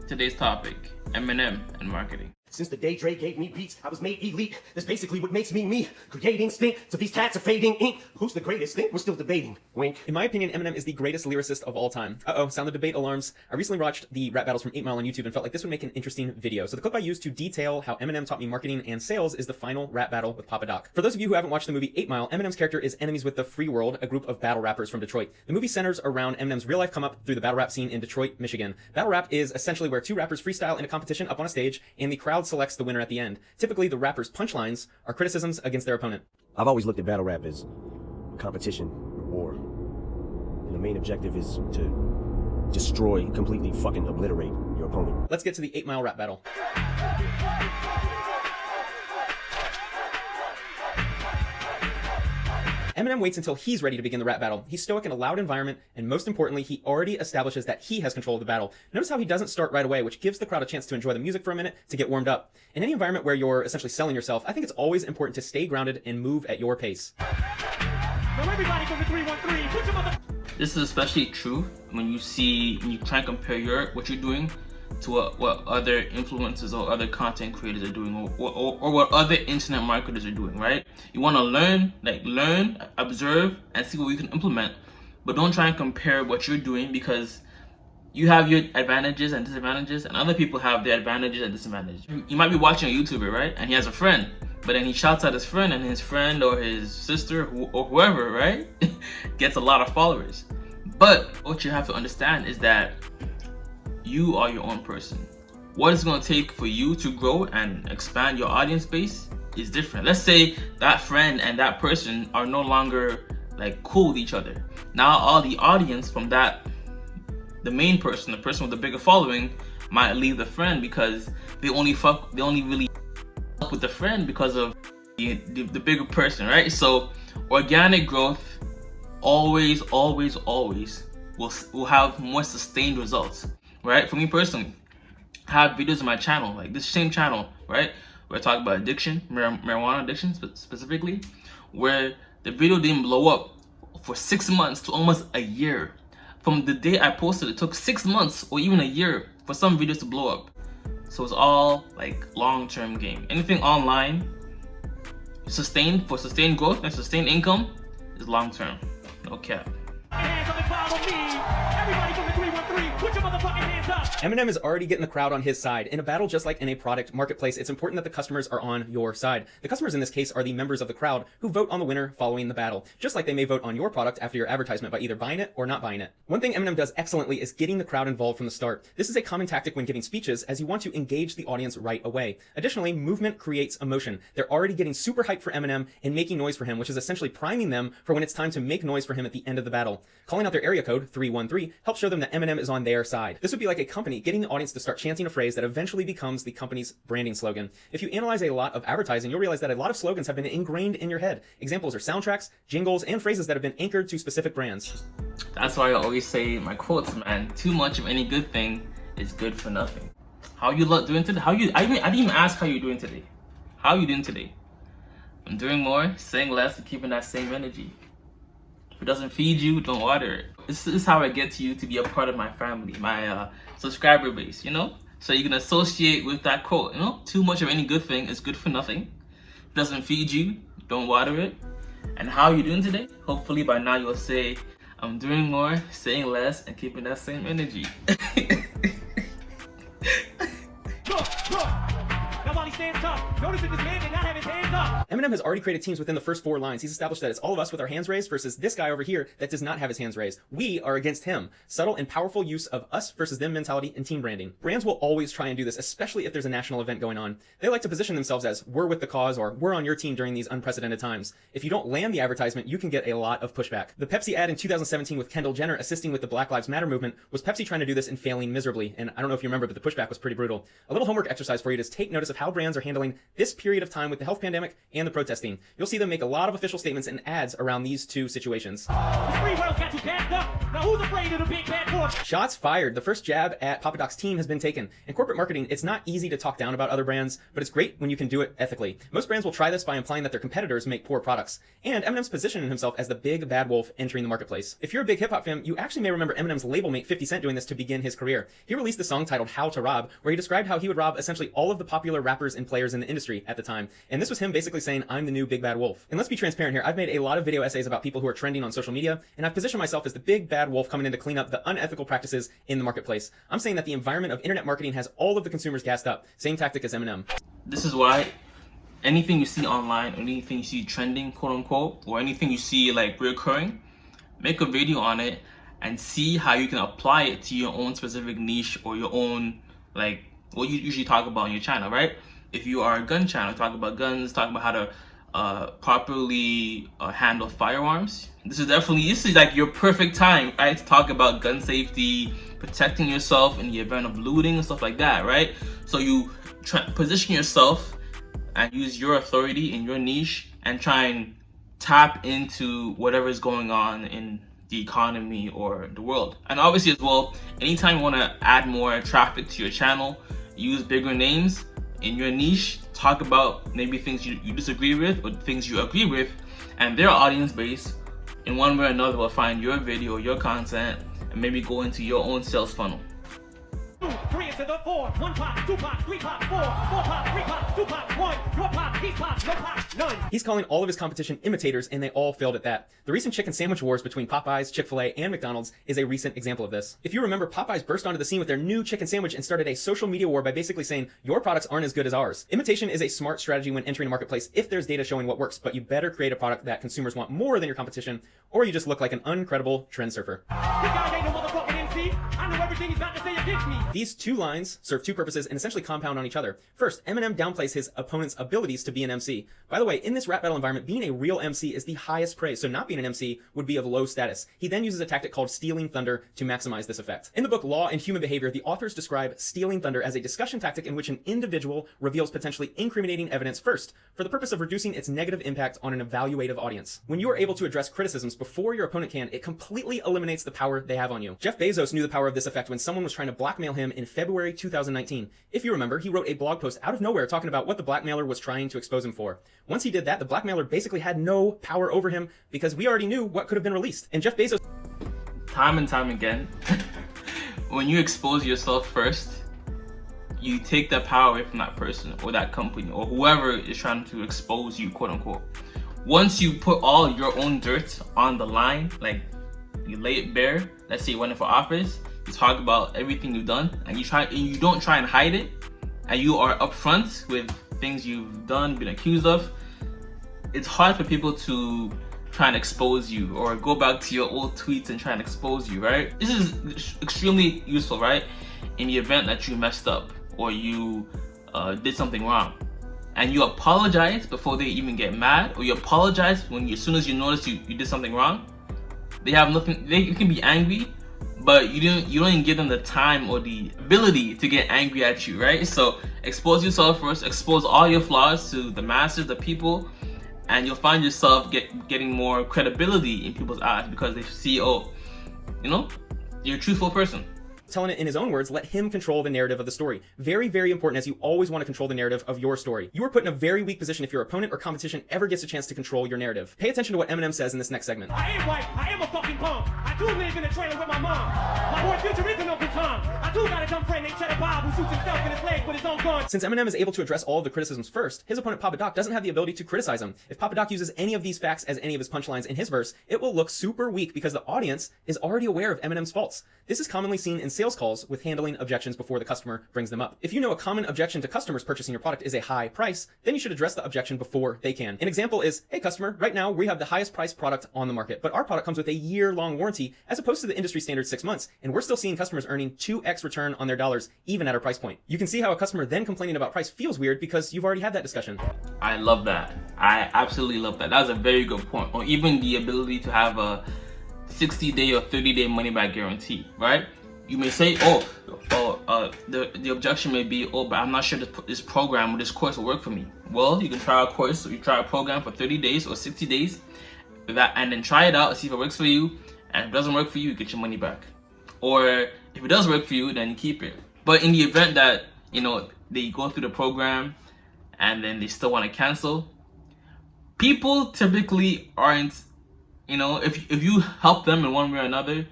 Today's topic, Eminem and marketing. Since the day Dre gave me beats, I was made elite. That's basically what makes me me. Creating stink, so these cats are fading ink. Who's the greatest? Think we're still debating. Wink. In my opinion, Eminem is the greatest lyricist of all time. Sound the debate alarms. I recently watched the rap battles from 8 Mile on YouTube and felt like this would make an interesting video. So the clip I used to detail how Eminem taught me marketing and sales is the final rap battle with Papa Doc. For those of you who haven't watched the movie 8 Mile, Eminem's character is enemies with the Free World, a group of battle rappers from Detroit. The movie centers around Eminem's real life come up through the battle rap scene in Detroit, Michigan. Battle rap is essentially where two rappers freestyle in a competition up on a stage and the crowd selects the winner at the end. Typically, the rappers' punchlines are criticisms against their opponent. I've always looked at battle rap as competition or war. And the main objective is to destroy, completely fucking obliterate your opponent. Let's get to the 8 Mile rap battle. Eminem waits until he's ready to begin the rap battle. He's stoic in a loud environment, and most importantly, he already establishes that he has control of the battle. Notice how he doesn't start right away, which gives the crowd a chance to enjoy the music for a minute to get warmed up. In any environment where you're essentially selling yourself, I think it's always important to stay grounded and move at your pace. Now everybody from the 313, put your mother... This is especially true when you try and compare what you're doing to what other influencers or other content creators are doing, or what other internet marketers are doing, right? You want to learn, observe, and see what you can implement, but don't try and compare what you're doing, because you have your advantages and disadvantages, and other people have their advantages and disadvantages. You might be watching a YouTuber, right? And he has a friend, but then he shouts at his friend, and his friend or his sister or whoever, right, gets a lot of followers. But what you have to understand is that you are your own person. What it's going to take for you to grow and expand your audience base is different. Let's say that friend and that person are no longer cool with each other. Now all the audience from the main person, the person with the bigger following, might leave the friend because they only really fuck with the friend because of the bigger person, right? So organic growth always will have more sustained results. Right? For me personally, I have videos on my channel, like this same channel, right? Where I talk about addiction, marijuana addiction specifically, where the video didn't blow up for 6 months to almost a year. From the day I posted, it took 6 months or even a year for some videos to blow up. So it's all long-term game. Anything online, sustained growth and sustained income is long-term. No cap. Hands up and follow me. Everybody from the 313, put your motherfucking hands up. Eminem is already getting the crowd on his side. In a battle, just like in a product marketplace, it's important that the customers are on your side. The customers in this case are the members of the crowd who vote on the winner following the battle, just like they may vote on your product after your advertisement by either buying it or not buying it. One thing Eminem does excellently is getting the crowd involved from the start. This is a common tactic when giving speeches, as you want to engage the audience right away. Additionally, movement creates emotion. They're already getting super hyped for Eminem and making noise for him, which is essentially priming them for when it's time to make noise for him at the end of the battle. Calling out their area code, 313, helps show them that Eminem is on their side. This would be like a company getting the audience to start chanting a phrase that eventually becomes the company's branding slogan. If you analyze a lot of advertising, you'll realize that a lot of slogans have been ingrained in your head. Examples are soundtracks, jingles, and phrases that have been anchored to specific brands. That's why I always say my quotes, man. Too much of any good thing is good for nothing. How you doing today? I didn't even ask how you're doing today. How are you doing today? I'm doing more, saying less, and keeping that same energy. If it doesn't feed you, don't water it. This is how I get to you to be a part of my family, my subscriber base, So you can associate with that quote, Too much of any good thing is good for nothing. If it doesn't feed you, don't water it. And how are you doing today? Hopefully by now you'll say, I'm doing more, saying less, and keeping that same energy. Look. Now while he stands tough, notice that this man did not have his hands up. Eminem has already created teams within the first 4 lines. He's established that it's all of us with our hands raised versus this guy over here that does not have his hands raised. We are against him. Subtle and powerful use of us versus them mentality in team branding. Brands will always try and do this, especially if there's a national event going on. They like to position themselves as, we're with the cause, or we're on your team during these unprecedented times. If you don't land the advertisement, you can get a lot of pushback. The Pepsi ad in 2017 with Kendall Jenner assisting with the Black Lives Matter movement was Pepsi trying to do this and failing miserably. And I don't know if you remember, but the pushback was pretty brutal. A little homework exercise for you is take notice of how brands are handling handling this period of time with the health pandemic and the protesting. You'll see them make a lot of official statements and ads around these two situations. The free world's got you gassed up. Now who's afraid of the big bad wolf? Shots fired. The first jab at Papa Doc's team has been taken. In corporate marketing, it's not easy to talk down about other brands, but it's great when you can do it ethically. Most brands will try this by implying that their competitors make poor products. And Eminem's positioning himself as the big bad wolf entering the marketplace. If you're a big hip-hop fan, you actually may remember Eminem's label mate 50 Cent doing this to begin his career. He released a song titled How to Rob, where he described how he would rob essentially all of the popular rappers and players in the industry at the time. And this was him basically saying, I'm the new big bad wolf. And let's be transparent here, I've made a lot of video essays about people who are trending on social media, and I've positioned myself as the big bad wolf coming in to clean up the unethical practices in the marketplace. I'm saying that the environment of internet marketing has all of the consumers gassed up. Same tactic as Eminem. This is why anything you see online, or anything you see trending, quote unquote, or anything you see like recurring, make a video on it and see how you can apply it to your own specific niche or your own, like what you usually talk about on your channel, right? If you are a gun channel, talk about guns, talk about how to properly handle firearms. This is like your perfect time, right, to talk about gun safety, protecting yourself in the event of looting and stuff like that, right? So you position yourself and use your authority in your niche and try and tap into whatever is going on in the economy or the world. And obviously as well, anytime you want to add more traffic to your channel, use bigger names in your niche, talk about maybe things you disagree with or things you agree with, and their audience base in one way or another will find your video, your content, and maybe go into your own sales funnel. 3 into the 4, 1 pop, 2 pop, 3 pop, 4 pop, 3 pop, 2 pop, 1, your pop, he's pop, no pop, none. He's calling all of his competition imitators, and they all failed at that. The recent chicken sandwich wars between Popeyes, Chick-fil-A, and McDonald's is a recent example of this. If you remember, Popeyes burst onto the scene with their new chicken sandwich and started a social media war by basically saying, your products aren't as good as ours. Imitation is a smart strategy when entering a marketplace if there's data showing what works, but you better create a product that consumers want more than your competition, or you just look like an uncredible trend surfer. This guy ain't no motherfucking MC. I know everything he's got to say against me. These two lines serve two purposes and essentially compound on each other. First, Eminem downplays his opponent's abilities to be an MC. By the way, in this rap battle environment, being a real MC is the highest praise, so not being an MC would be of low status. He then uses a tactic called stealing thunder to maximize this effect. In the book Law and Human Behavior, the authors describe stealing thunder as a discussion tactic in which an individual reveals potentially incriminating evidence first, for the purpose of reducing its negative impact on an evaluative audience. When you are able to address criticisms before your opponent can, it completely eliminates the power they have on you. Jeff Bezos knew the power of this effect when someone was trying to blackmail him in February 2019. If you remember, he wrote a blog post out of nowhere talking about what the blackmailer was trying to expose him for. Once he did that, the blackmailer basically had no power over him because we already knew what could have been released. And Jeff Bezos... Time and time again, when you expose yourself first, you take that power away from that person or that company or whoever is trying to expose you, quote unquote. Once you put all your own dirt on the line, like you lay it bare, let's say you went in for office, you talk about everything you've done, and you don't try and hide it, and you are upfront with things you've done, been accused of, it's hard for people to try and expose you or go back to your old tweets and try and expose you, right? This is extremely useful, right? In the event that you messed up or you did something wrong, and you apologize before they even get mad, or you apologize as soon as you notice you did something wrong. They have nothing. They can be angry, but you don't even give them the time or the ability to get angry at you, right? So expose yourself first, expose all your flaws to the masses, the people, and you'll find yourself getting more credibility in people's eyes because they see, oh, you're a truthful person. Telling it in his own words, let him control the narrative of the story. Very, very important, as you always want to control the narrative of your story. You are put in a very weak position if your opponent or competition ever gets a chance to control your narrative. Pay attention to what Eminem says in this next segment. I am white, I am a fucking bum. I do live in a trailer with my mom. My boy Future is an Uncle Tom. I do got a dumb friend named Cheddar Bob who shoots himself in his leg with his own gun. Since Eminem is able to address all of the criticisms first, his opponent Papa Doc doesn't have the ability to criticize him. If Papa Doc uses any of these facts as any of his punchlines in his verse, it will look super weak because the audience is already aware of Eminem's faults. This is commonly seen in sales calls with handling objections before the customer brings them up. If you know a common objection to customers purchasing your product is a high price, then you should address the objection before they can. An example is, hey customer, right now we have the highest priced product on the market, but our product comes with a year-long warranty as opposed to the industry standard 6 months, and we're still seeing customers earning 2x return on their dollars even at our price point. You can see how a customer then complaining about price feels weird because you've already had that discussion. I love that. I absolutely love that. That's a very good point. Or even the ability to have a 60-day or 30-day money-back guarantee, right? you may say, the objection may be, but I'm not sure this program or this course will work for me. Well, you can try a course, or you try a program for 30 days or 60 days, and then try it out, see if it works for you. And if it doesn't work for you, you get your money back. Or if it does work for you, then you keep it. But in the event that, they go through the program and then they still want to cancel, people typically aren't, if you help them in one way or another,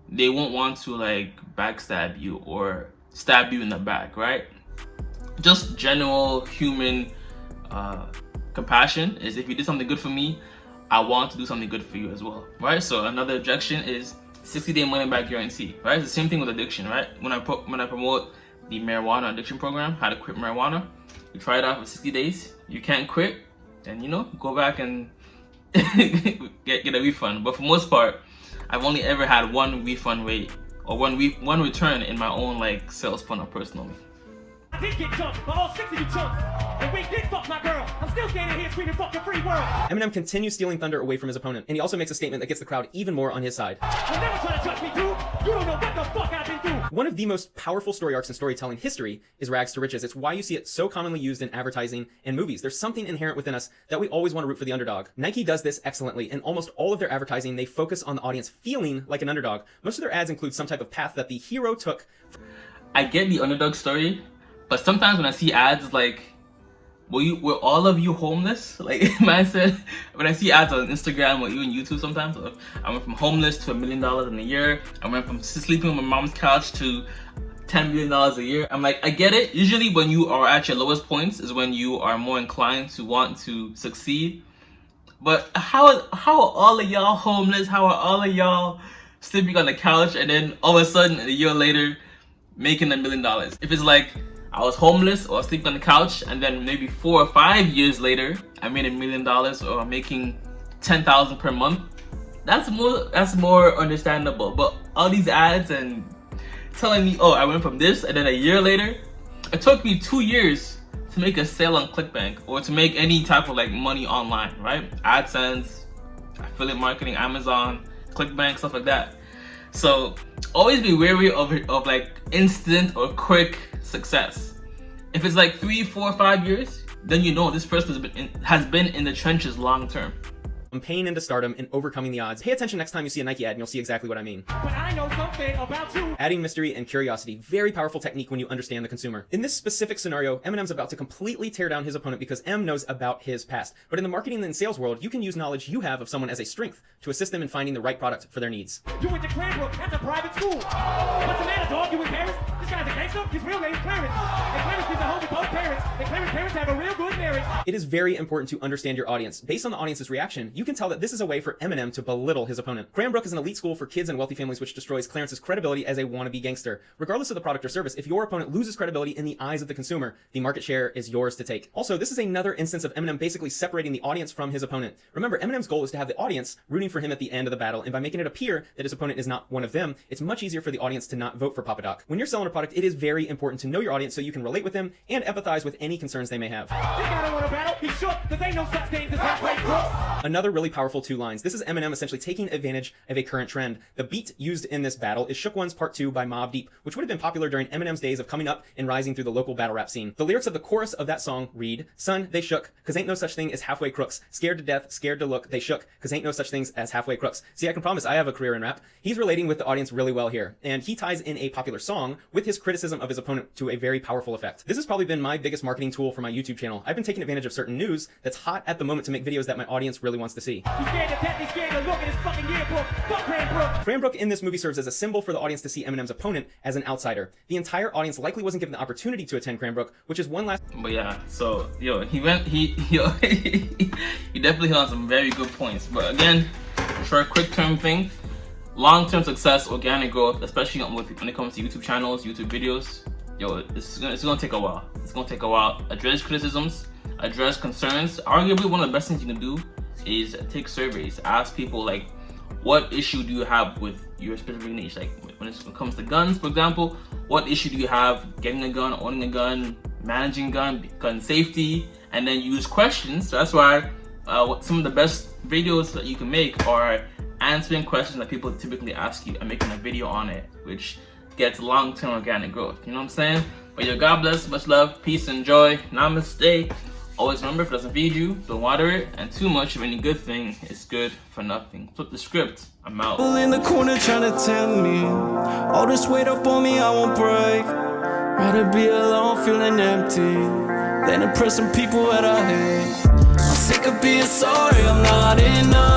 they won't want to backstab you or stab you in the back, right? Just general human compassion is, if you did something good for me, I want to do something good for you as well, right? So another objection is 60-day money back guarantee, right? It's the same thing with addiction, right? When I promote the marijuana addiction program, how to quit marijuana, you try it out for 60 days, you can't quit, and go back and get a refund. But for most part, I've only ever had one refund rate or one return in my own sales funnel personally. I did get jumped by all 6 of you chumps. And we did fuck my girl. I'm still standing here screaming fuck the free world. Eminem continues stealing thunder away from his opponent, and he also makes a statement that gets the crowd even more on his side. You'll never try to judge me, dude. You don't know what the fuck I've been through. One of the most powerful story arcs in storytelling history is rags to riches. It's why you see it so commonly used in advertising and movies. There's something inherent within us that we always want to root for the underdog. Nike does this excellently. In almost all of their advertising, they focus on the audience feeling like an underdog. Most of their ads include some type of path that the hero took. I get the underdog story, but sometimes when I see ads were all of you homeless? Man said, when I see ads on Instagram or even YouTube sometimes, I went from homeless to $1 million in a year. I went from sleeping on my mom's couch to $10 million a year. I'm like, I get it. Usually when you are at your lowest points is when you are more inclined to want to succeed. But how are all of y'all homeless? How are all of y'all sleeping on the couch and then all of a sudden a year later making $1 million? If it's I was homeless or sleeping on the couch, and then maybe 4 or 5 years later, I made $1 million or I'm making $10,000 per month. That's more understandable. But all these ads and telling me, I went from this, and then a year later, it took me 2 years to make a sale on ClickBank or to make any type of money online, right? AdSense, affiliate marketing, Amazon, ClickBank, stuff like that. So always be wary of instant or quick success. If it's 3, 4, 5 years, then this person has been in the trenches long term. From pain into stardom and overcoming the odds. Pay attention next time you see a Nike ad and you'll see exactly what I mean. But I know something about you. Adding mystery and curiosity. Very powerful technique when you understand the consumer. In this specific scenario, Eminem's about to completely tear down his opponent because M knows about his past. But in the marketing and sales world, you can use knowledge you have of someone as a strength to assist them in finding the right product for their needs. You went to Cranbrook. That's a private school. What's the matter, dog? You with Paris? This guy's a gangster. His real name's Clarence. And Clarence is a home with both parents. And Clarence's parents have a real good marriage. It is very important to understand your audience. Based on the audience's reaction, you can tell that this is a way for Eminem to belittle his opponent. Cranbrook is an elite school for kids and wealthy families, which destroys Clarence's credibility as a wannabe gangster. Regardless of the product or service, if your opponent loses credibility in the eyes of the consumer, the market share is yours to take. Also, this is another instance of Eminem basically separating the audience from his opponent. Remember, Eminem's goal is to have the audience rooting for him at the end of the battle, and by making it appear that his opponent is not one of them, it's much easier for the audience to not vote for Papa Doc. When you're selling a product, it is very important to know your audience so you can relate with them and empathize with any concerns they may have. This guy don't want to battle. He's shook. There ain't no such thing as halfway crooks. Another really powerful 2 lines. This is Eminem essentially taking advantage of a current trend. The beat used in this battle is Shook Ones Part 2 by Mobb Deep, which would have been popular during Eminem's days of coming up and rising through the local battle rap scene. The lyrics of the chorus of that song read, "Son, they shook, cause ain't no such thing as halfway crooks. Scared to death, scared to look, they shook, cause ain't no such things as halfway crooks." See, I can promise I have a career in rap. He's relating with the audience really well here, and he ties in a popular song with his criticism of his opponent to a very powerful effect. This has probably been my biggest marketing tool for my YouTube channel. I've been taking advantage of certain news that's hot at the moment to make videos that my audience really wants to see. He's scared to death. He's scared to look at his fucking yearbook. Fuck Cranbrook. Cranbrook in this movie serves as a symbol for the audience to see Eminem's opponent as an outsider. The entire audience likely wasn't given the opportunity to attend Cranbrook, which is one last... But yeah, so he definitely hit on some very good points. But again, for a quick term thing, long-term success, organic growth, especially when it comes to YouTube channels, YouTube videos, it's gonna take a while. It's gonna take a while. Address criticisms, address concerns. Arguably, one of the best things you can do is take surveys. Ask people what issue do you have with your specific niche? When it comes to guns, for example, what issue do you have getting a gun, owning a gun, managing gun safety, and then use questions. So that's why some of the best videos that you can make are answering questions that people typically ask you and making a video on it, which gets long-term organic growth. You know what I'm saying? But yo, God bless, much love, peace and joy. Namaste. Always remember, if it doesn't feed you, don't water it, and too much of any good thing is good for nothing. Flip the script. I'm out. In the corner trying to tell me all this weight up on me, I won't break. Rather be alone, feeling empty, than impressing people that I hate. I'm sick of being sorry, I'm not enough.